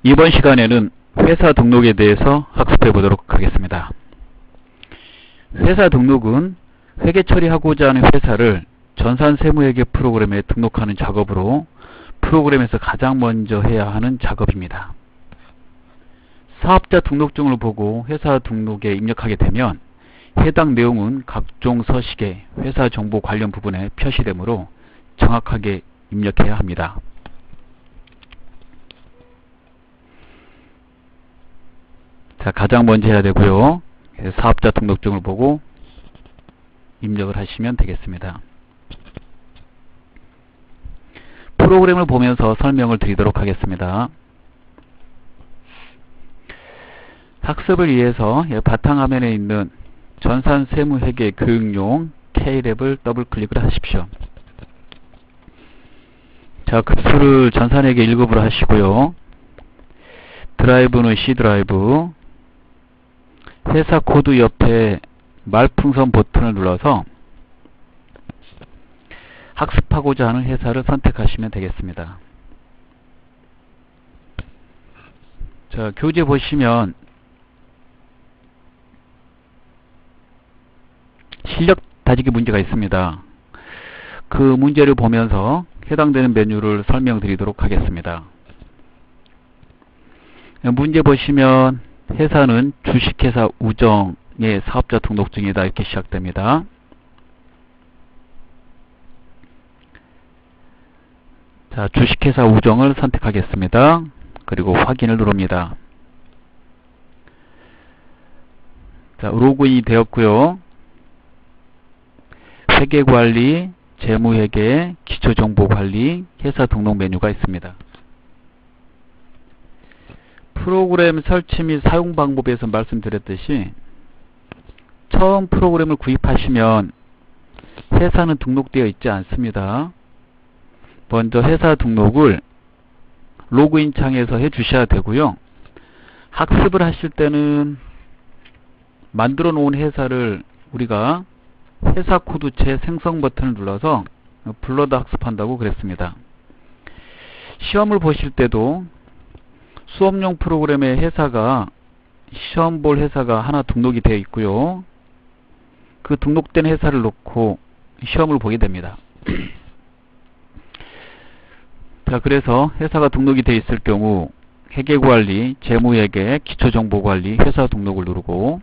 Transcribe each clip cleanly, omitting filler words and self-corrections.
이번 시간에는 회사 등록에 대해서 학습해 보도록 하겠습니다. 회사 등록은 회계 처리하고자 하는 회사를 전산세무회계 프로그램에 등록하는 작업으로 프로그램에서 가장 먼저 해야 하는 작업입니다. 사업자 등록증을 보고 회사 등록에 입력하게 되면 해당 내용은 각종 서식에 회사 정보 관련 부분에 표시되므로 정확하게 입력해야 합니다. 자, 가장 먼저 해야 되고요. 사업자 등록증을 보고 입력을 하시면 되겠습니다. 프로그램을 보면서 설명을 드리도록 하겠습니다. 학습을 위해서 바탕화면에 있는 전산세무회계 교육용 K랩을 더블 클릭을 하십시오. 자, 급수를 전산회계 1급으로 하시고요. 드라이브는 C 드라이브, 회사 코드 옆에 말풍선 버튼을 눌러서 학습하고자 하는 회사를 선택하시면 되겠습니다. 자, 교재 보시면 실력 다지기 문제가 있습니다. 그 문제를 보면서 해당되는 메뉴를 설명드리도록 하겠습니다. 문제 보시면 회사는 주식회사 우정의 사업자 등록증이다 이렇게 시작됩니다. 자, 주식회사 우정을 선택하겠습니다. 그리고 확인을 누릅니다. 자, 로그인이 되었고요. 회계관리, 재무회계, 기초정보관리, 회사 등록 메뉴가 있습니다. 프로그램 설치 및 사용 방법에서 말씀드렸듯이 처음 프로그램을 구입하시면 회사는 등록되어 있지 않습니다. 먼저 회사 등록을 로그인 창에서 해 주셔야 되고요. 학습을 하실 때는 만들어 놓은 회사를 우리가 회사 코드체 생성 버튼을 눌러서 불러다 학습한다고 그랬습니다. 시험을 보실 때도 수업용 프로그램의 회사가 시험 볼 회사가 하나 등록이 되어 있고요. 그 등록된 회사를 놓고 시험을 보게 됩니다. 자, 그래서 회사가 등록이 되어 있을 경우 회계관리, 재무회계, 기초정보관리, 회사 등록을 누르고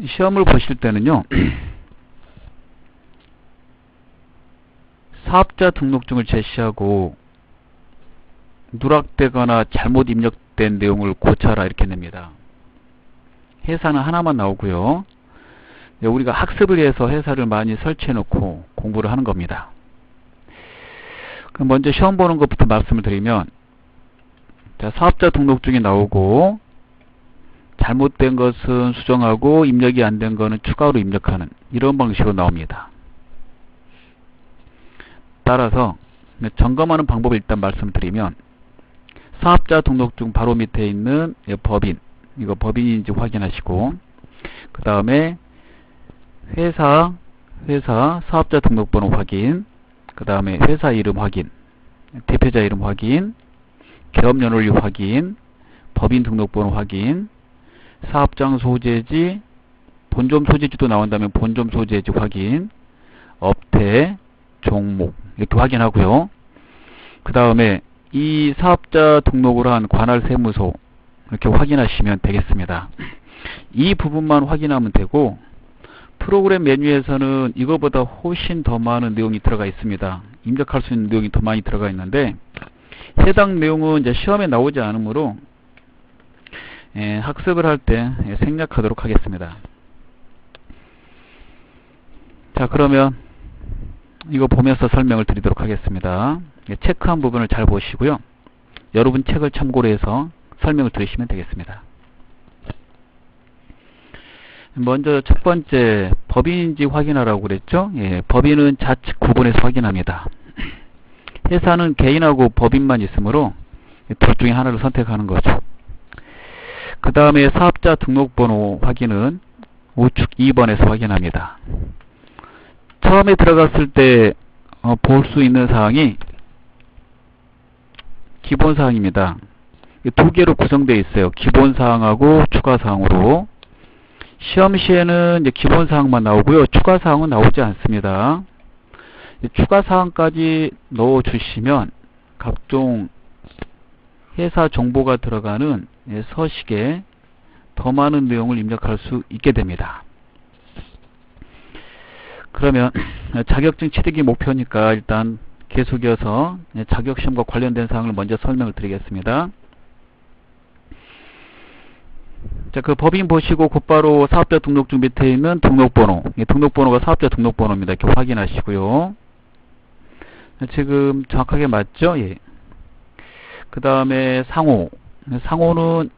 시험을 보실 때는요. 사업자 등록증을 제시하고 누락되거나 잘못 입력된 내용을 고쳐라 이렇게 냅니다. 회사는 하나만 나오고요. 우리가 학습을 위해서 회사를 많이 설치해 놓고 공부를 하는 겁니다. 그럼 먼저 시험 보는 것부터 말씀을 드리면, 자, 사업자 등록증이 나오고 잘못된 것은 수정하고 입력이 안 된 것은 추가로 입력하는 이런 방식으로 나옵니다. 따라서 점검하는 방법을 일단 말씀드리면, 사업자 등록증 바로 밑에 있는 법인, 이거 법인인지 확인하시고, 그 다음에 회사 사업자 등록번호 확인, 그 다음에 회사 이름 확인, 대표자 이름 확인, 개업연원료 확인, 법인 등록번호 확인, 사업장 소재지, 본점 소재지도 나온다면 본점 소재지 확인, 업태, 종목 이렇게 확인하고요. 그 다음에 이 사업자 등록을 한 관할세무소 이렇게 확인하시면 되겠습니다. 이 부분만 확인하면 되고, 프로그램 메뉴에서는 이거보다 훨씬 더 많은 내용이 들어가 있습니다. 입력할 수 있는 내용이 더 많이 들어가 있는데 해당 내용은 이제 시험에 나오지 않으므로 학습을 할 때 생략하도록 하겠습니다. 자, 그러면 이거 보면서 설명을 드리도록 하겠습니다. 체크한 부분을 잘 보시고요. 여러분 책을 참고로 해서 설명을 들으시면 되겠습니다. 먼저 첫 번째, 법인인지 확인하라고 그랬죠? 예, 법인은 좌측 구분해서 확인합니다. 회사는 개인하고 법인만 있으므로 둘 중에 하나를 선택하는 거죠. 그 다음에 사업자 등록번호 확인은 우측 2번에서 확인합니다. 처음에 들어갔을 때 볼 수 있는 사항이 기본사항입니다. 두 개로 구성되어 있어요. 기본사항하고 추가사항으로. 시험 시에는 이제 기본사항만 나오고요. 추가사항은 나오지 않습니다. 추가사항까지 넣어주시면 각종 회사 정보가 들어가는 서식에 더 많은 내용을 입력할 수 있게 됩니다. 그러면 자격증 취득이 목표니까 일단 계속이어서 자격시험과 관련된 사항을 먼저 설명을 드리겠습니다. 자, 그 법인 보시고 곧바로 사업자 등록증 밑에 있는 등록번호, 등록번호가 사업자 등록번호입니다. 이렇게 확인하시고요. 지금 정확하게 맞죠? 예. 그 다음에 상호. 상호는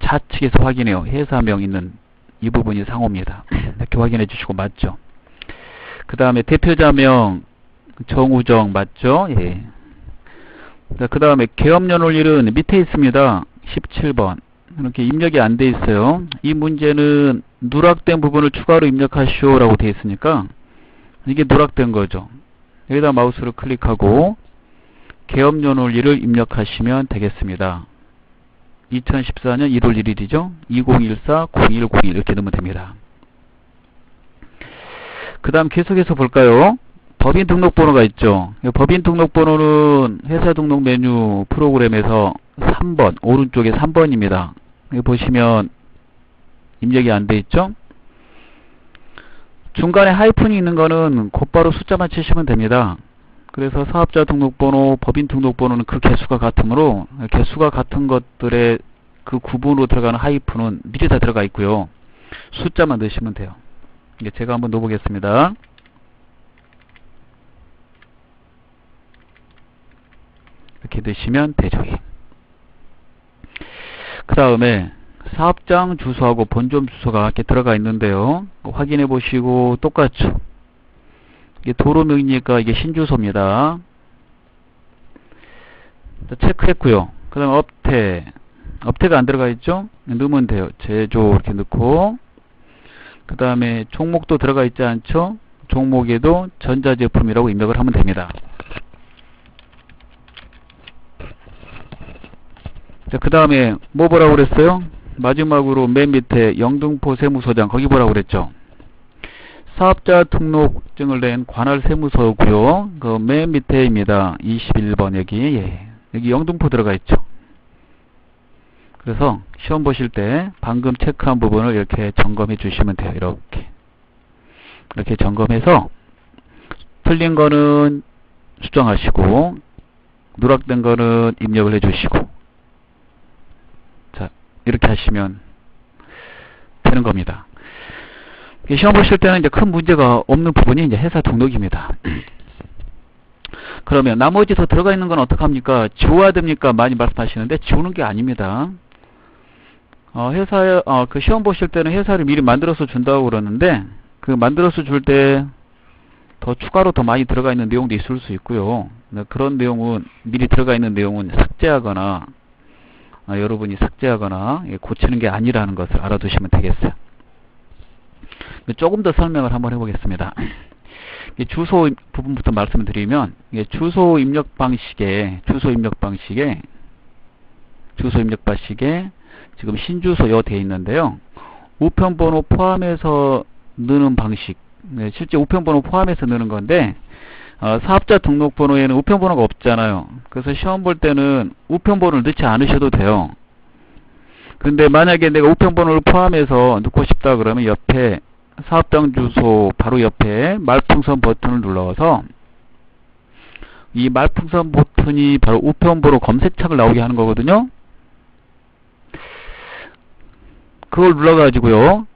좌측에서 확인해요. 회사명 있는 이 부분이 상호입니다. 이렇게 확인해 주시고 맞죠? 그 다음에 대표자명 정우정 맞죠? 예. 그 다음에 계엄연월일은 밑에 있습니다. 17번. 이렇게 입력이 안 돼 있어요. 이 문제는 누락된 부분을 추가로 입력하시오 라고 돼 있으니까 이게 누락된 거죠. 여기다 마우스를 클릭하고 계엄연월일을 입력하시면 되겠습니다. 2014년 1월 1일이죠. 2014-0101 이렇게 넣으면 됩니다. 그 다음 계속해서 볼까요? 법인 등록번호가 있죠. 법인 등록번호는 회사 등록 메뉴 프로그램에서 3번, 오른쪽에 3번입니다. 여기 보시면 입력이 안 돼 있죠? 중간에 하이픈이 있는 거는 곧바로 숫자만 치시면 됩니다. 그래서 사업자 등록번호, 법인 등록번호는 그 개수가 같으므로 개수가 같은 것들의 그 구분으로 들어가는 하이픈은 미리 다 들어가 있고요. 숫자만 넣으시면 돼요. 이게 제가 한번 넣어보겠습니다. 이렇게 넣으시면 되죠. 그 다음에 사업장 주소하고 본점 주소가 이렇게 들어가 있는데요. 확인해 보시고 똑같죠. 이게 도로명이니까 이게 신주소입니다. 체크했고요. 그 다음에 업태가 안 들어가 있죠? 넣으면 돼요. 제조 이렇게 넣고 그 다음에 종목도 들어가 있지 않죠? 종목에도 전자제품이라고 입력을 하면 됩니다. 자, 그 다음에 뭐 보라고 그랬어요? 마지막으로 맨 밑에 영등포 세무서장 거기 보라고 그랬죠? 사업자 등록증을 낸 관할 세무서고요. 그 맨 밑에입니다. 21번 여기. 예. 여기 영등포 들어가 있죠. 그래서 시험 보실 때 방금 체크한 부분을 이렇게 점검해 주시면 돼요. 이렇게 점검해서 틀린 거는 수정하시고 누락된 거는 입력을 해 주시고 자, 이렇게 하시면 되는 겁니다. 시험 보실 때는 이제 큰 문제가 없는 부분이 이제 회사 등록입니다. 그러면 나머지 더 들어가 있는 건 어떡합니까? 지워야 됩니까? 많이 말씀하시는데 지우는 게 아닙니다. 그 시험 보실 때는 회사를 미리 만들어서 준다고 그러는데 그 만들어서 줄 때 더 추가로 더 많이 들어가 있는 내용도 있을 수 있고요. 그런 내용은 미리 들어가 있는 내용은 삭제하거나 여러분이 삭제하거나 고치는 게 아니라는 것을 알아두시면 되겠어요. 조금 더 설명을 한번 해보겠습니다. 주소 부분부터 말씀을 드리면 주소 입력 방식에 지금 신주소여 되어 있는데요. 우편번호 포함해서 넣는 방식, 실제 우편번호 포함해서 넣는 건데 사업자 등록번호에는 우편번호가 없잖아요. 그래서 시험 볼 때는 우편번호를 넣지 않으셔도 돼요. 근데 만약에 내가 우편번호를 포함해서 넣고 싶다 그러면 옆에 사업장 주소 바로 옆에 말풍선 버튼을 눌러서 이 말풍선 버튼이 바로 우편번호 검색창을 나오게 하는 거거든요. 그걸 눌러가지고요.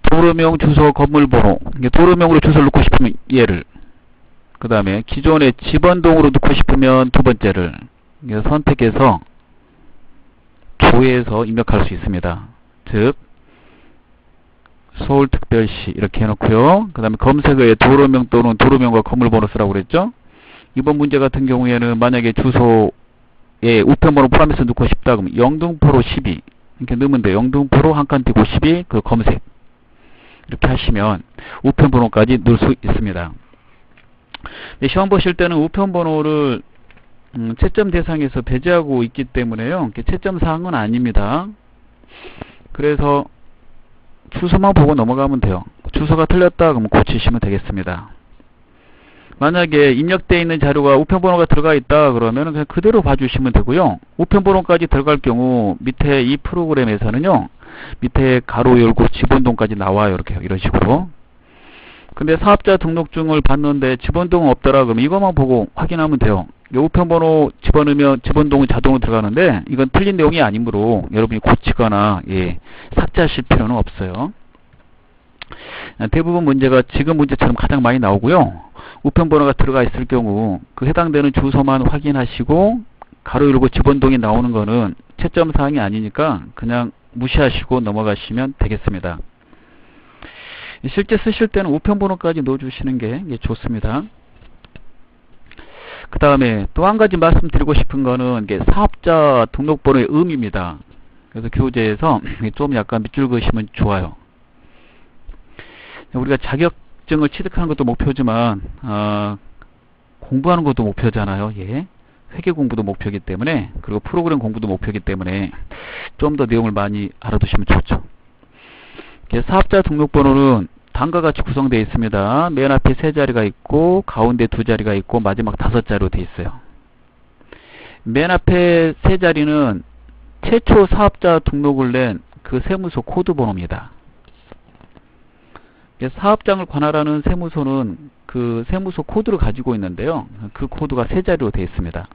도로명, 주소, 건물번호. 도로명으로 주소를 넣고 싶으면 얘를. 그 다음에 기존의 집원동으로 넣고 싶으면 두 번째를 선택해서 조회해서 입력할 수 있습니다. 즉 서울특별시 이렇게 해놓고요. 그 다음에 검색어에 도로명 또는 도로명과 건물번호 쓰라고 그랬죠. 이번 문제 같은 경우에는 만약에 주소에 우편번호 포함해서 넣고 싶다 그러면 영등포로 12 이렇게 넣으면 돼요. 영등포로 한 칸 띄고 12 그 검색 이렇게 하시면 우편번호까지 넣을 수 있습니다. 시험 보실 때는 우편번호를 채점 대상에서 배제하고 있기 때문에요. 채점 사항은 아닙니다. 그래서 주소만 보고 넘어가면 돼요. 주소가 틀렸다 그러면 고치시면 되겠습니다. 만약에 입력되어 있는 자료가 우편번호가 들어가 있다 그러면 그냥 그대로 봐주시면 되고요. 우편번호까지 들어갈 경우 밑에 이 프로그램에서는요, 밑에 가로 열고 집원동까지 나와요. 이렇게 이런 식으로. 근데 사업자 등록증을 봤는데 집원동은 없더라 그러면 이것만 보고 확인하면 돼요. 우편번호 집어넣으면 집원동이 자동으로 들어가는데 이건 틀린 내용이 아니므로 여러분이 고치거나 삭제하실 필요는 없어요. 대부분 문제가 지금 문제처럼 가장 많이 나오고요. 우편번호가 들어가 있을 경우 그 해당되는 주소만 확인하시고 가로 열고 집원동이 나오는 거는 채점 사항이 아니니까 그냥 무시하시고 넘어가시면 되겠습니다. 실제 쓰실 때는 우편번호까지 넣어주시는 게 좋습니다. 그 다음에 또 한 가지 말씀드리고 싶은 거는 이게 사업자 등록번호의 의미입니다. 그래서 교재에서 좀 약간 밑줄 그으시면 좋아요. 우리가 자격증을 취득하는 것도 목표지만 공부하는 것도 목표잖아요. 회계 공부도 목표이기 때문에, 그리고 프로그램 공부도 목표이기 때문에 좀 더 내용을 많이 알아두시면 좋죠. 사업자 등록번호는 다음과 같이 구성되어 있습니다. 맨 앞에 3자리가 있고 가운데 2자리가 있고 마지막 5자리로 되어 있어요. 맨 앞에 3자리는 최초 사업자 등록을 낸 그 세무서 코드 번호입니다. 사업장을 관할하는 세무서는 그 세무서 코드를 가지고 있는데요. 그 코드가 3자리로 되어 있습니다.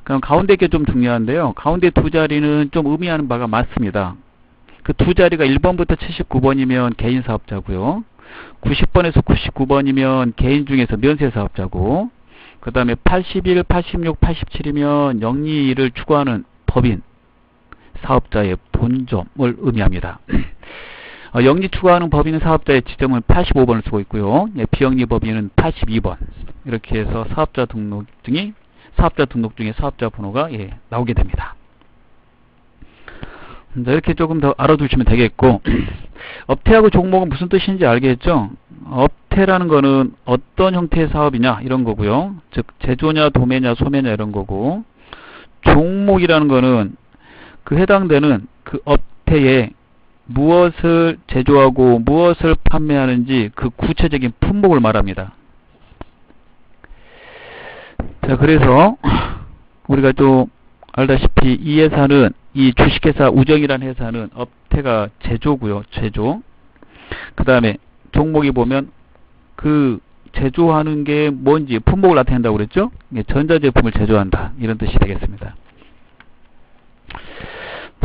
그럼 가운데 게 좀 중요한데요. 가운데 2자리는 좀 의미하는 바가 많습니다. 그 2자리가 1번부터 79번이면 개인 사업자고요. 90번에서 99번이면 개인 중에서 면세 사업자고, 그 다음에 81, 86, 87이면 영리를 추구하는 법인 사업자의 본점을 의미합니다. 영리 추구하는 법인 사업자의 지점은 85번을 쓰고 있고요. 비영리 법인은 82번. 이렇게 해서 사업자 등록증에 사업자 번호가 나오게 됩니다. 이렇게 조금 더 알아두시면 되겠고, 업태하고 종목은 무슨 뜻인지 알겠죠? 업태라는 거는 어떤 형태의 사업이냐 이런 거고요. 즉 제조냐 도매냐 소매냐 이런 거고, 종목이라는 거는 그 해당되는 그 업태에 무엇을 제조하고 무엇을 판매하는지 그 구체적인 품목을 말합니다. 자, 그래서 우리가 또 알다시피 이 회사는, 이 주식회사 우정이라는 회사는 업태가 제조고요. 제조. 그 다음에 종목이 보면 그 제조하는 게 뭔지 품목을 나타낸다고 그랬죠. 전자제품을 제조한다 이런 뜻이 되겠습니다.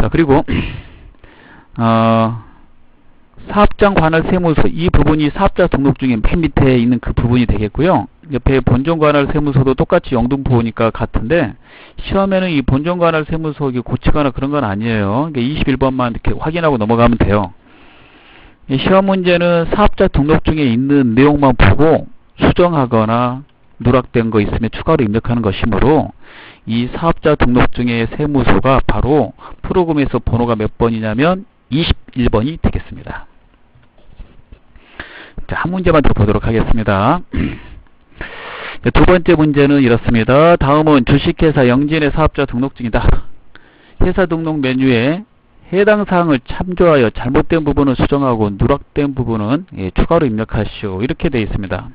자, 그리고 사업장 관할 세무서, 이 부분이 사업자 등록증의 맨 밑에 있는 그 부분이 되겠고요. 옆에 본점 관할 세무서도 똑같이 영등포니까 같은데, 시험에는 이 본점 관할 세무서 고치거나 그런 건 아니에요. 21번만 이렇게 확인하고 넘어가면 돼요. 시험 문제는 사업자 등록증에 있는 내용만 보고 수정하거나 누락된 거 있으면 추가로 입력하는 것이므로, 이 사업자 등록증의 세무서가 바로 프로그램에서 번호가 몇 번이냐면 21번이 되겠습니다. 자, 한 문제만 더 보도록 하겠습니다. 두 번째 문제는 이렇습니다. 다음은 주식회사 영진의 사업자 등록증이다. 회사 등록 메뉴에 해당 사항을 참조하여 잘못된 부분은 수정하고 누락된 부분은 추가로 입력하시오. 이렇게 되어 있습니다.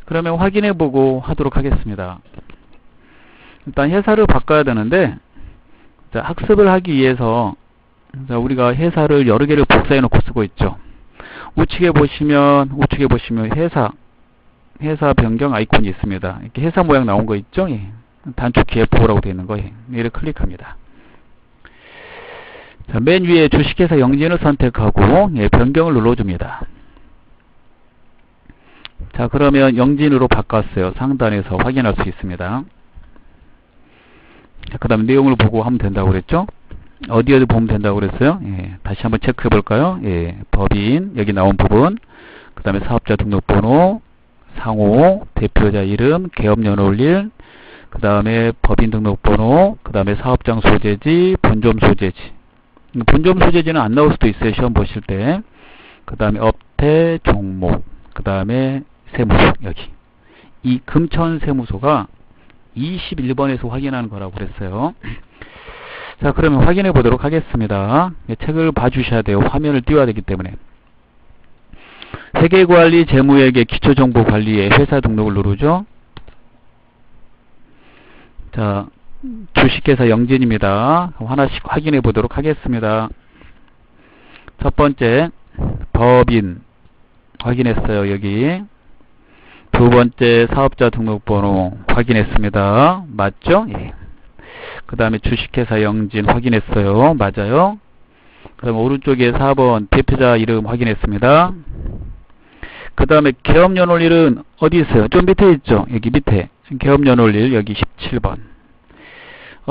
그러면 확인해보고 하도록 하겠습니다. 일단 회사를 바꿔야 되는데, 자, 학습을 하기 위해서 자, 우리가 회사를 여러 개를 복사해 놓고 쓰고 있죠. 우측에 보시면 회사 변경 아이콘이 있습니다. 이렇게 회사 모양 나온 거 있죠. 단축키 F5라고 되어 있는 거, 얘를 클릭합니다. 자, 맨 위에 주식회사 영진을 선택하고 변경을 눌러줍니다. 자, 그러면 영진으로 바꿨어요. 상단에서 확인할 수 있습니다. 자, 그 다음에 내용을 보고 하면 된다고 그랬죠. 어디 보면 된다고 그랬어요. 다시 한번 체크해 볼까요? 법인, 여기 나온 부분, 그 다음에 사업자 등록번호, 상호, 대표자 이름, 개업연월일, 그 다음에 법인 등록번호, 그 다음에 사업장 소재지, 본점 소재지. 본점 소재지는 안 나올 수도 있어요. 시험 보실 때. 그 다음에 업태, 종목, 그 다음에 세무서, 여기. 이 금천 세무소가 21번에서 확인하는 거라고 그랬어요. 자, 그러면 확인해 보도록 하겠습니다. 책을 봐주셔야 돼요. 화면을 띄워야 되기 때문에. 회계관리, 재무회계, 기초정보관리에 회사 등록을 누르죠. 자, 주식회사 영진입니다. 하나씩 확인해 보도록 하겠습니다. 첫 번째, 법인 확인했어요. 여기. 두 번째, 사업자 등록번호 확인했습니다. 맞죠? 예. 그 다음에 주식회사 영진 확인했어요. 맞아요. 그 다음에 오른쪽에 4번 대표자 이름 확인했습니다. 그 다음에 개업연월일은 어디 있어요? 좀 밑에 있죠? 여기 밑에. 개업연월일 여기 17번.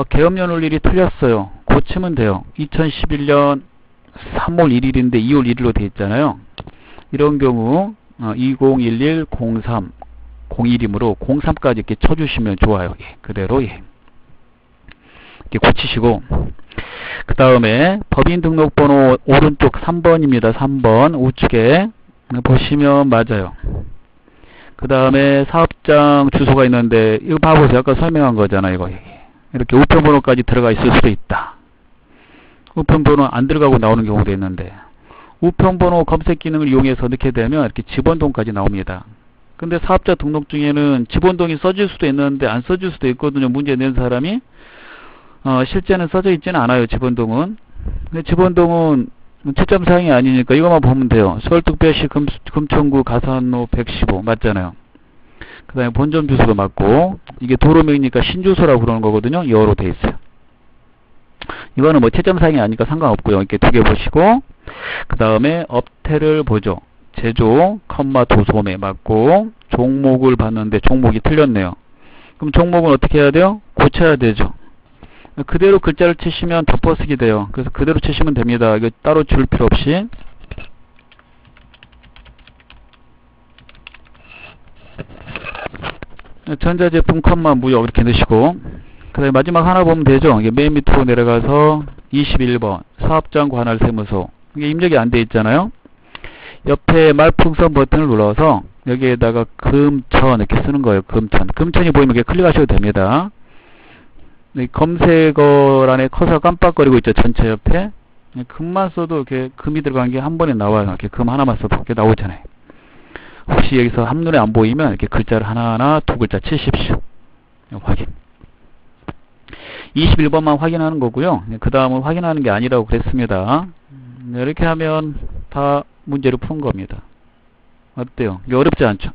개업연월일이 틀렸어요. 고치면 돼요. 2011년 3월 1일인데 2월 1일로 되어 있잖아요. 이런 경우 2011 03 01이므로 03까지 이렇게 쳐주시면 좋아요. 예, 그대로 예. 이렇게 고치시고, 그 다음에 법인 등록번호 오른쪽 3번입니다. 3번 우측에 보시면 맞아요. 그 다음에 사업장 주소가 있는데 이거 봐보세요. 아까 설명한 거잖아요. 이거 이렇게 우편번호까지 들어가 있을 수도 있다. 우편번호 안 들어가고 나오는 경우도 있는데, 우편번호 검색 기능을 이용해서 넣게 되면 이렇게 집원동까지 나옵니다. 근데 사업자 등록 중에는 집원동이 써질 수도 있는데 안 써질 수도 있거든요. 문제 낸 사람이 실제는 써져 있지는 않아요. 집원동은. 근데 집원동은 채점사항이 아니니까 이것만 보면 돼요. 서울특별시 금천구 가산로 115 맞잖아요. 그 다음에 본점 주소도 맞고, 이게 도로명이니까 신주소라고 그러는 거거든요. 여로 돼 있어요. 이거는 뭐 채점사항이 아니니까 상관없고요. 이렇게 두 개 보시고, 그 다음에 업태를 보죠. 제조, 도소매 맞고, 종목을 봤는데 종목이 틀렸네요. 그럼 종목은 어떻게 해야 돼요? 고쳐야 되죠. 그대로 글자를 치시면 덮어쓰기 돼요. 그래서 그대로 치시면 됩니다. 이거 따로 줄 필요 없이. 전자제품, 무역 이렇게 넣으시고, 그 다음에 마지막 하나 보면 되죠. 이게 맨 밑으로 내려가서 21번 사업장 관할 세무서, 이게 입력이 안 돼 있잖아요. 옆에 말풍선 버튼을 눌러서 여기에다가 금천 이렇게 쓰는 거예요. 금천이 보이면 이렇게 클릭하셔도 됩니다. 검색어란에 커서 깜빡거리고 있죠. 전체 옆에. 금만 써도 이렇게 금이 들어간 게 한 번에 나와요. 이렇게 금 하나만 써도 이렇게 나오잖아요. 혹시 여기서 한눈에 안 보이면 이렇게 글자를 하나하나 두 글자 치십시오. 확인. 21번만 확인하는 거고요. 그 다음은 확인하는 게 아니라고 그랬습니다. 이렇게 하면 다 문제를 푼 겁니다. 어때요? 이게 어렵지 않죠?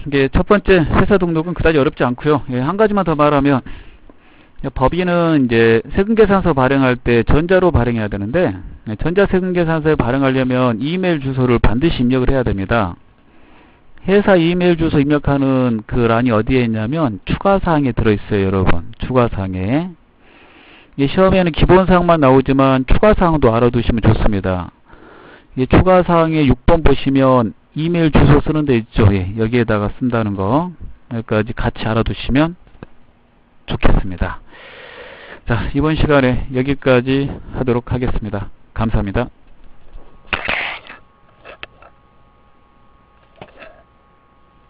이게 첫 번째 회사 등록은 그다지 어렵지 않고요. 한 가지만 더 말하면, 법인은 이제 세금계산서 발행할 때 전자로 발행해야 되는데, 전자세금계산서에 발행하려면 이메일 주소를 반드시 입력을 해야 됩니다. 회사 이메일 주소 입력하는 그 란이 어디에 있냐면 추가사항에 들어있어요. 여러분, 추가사항에. 시험에는 기본사항만 나오지만 추가사항도 알아두시면 좋습니다. 추가사항에 6번 보시면 이메일 주소 쓰는 데 있죠. 예, 여기에다가 쓴다는 거, 여기까지 같이 알아두시면 좋겠습니다. 자, 이번 시간에 여기까지 하도록 하겠습니다. 감사합니다.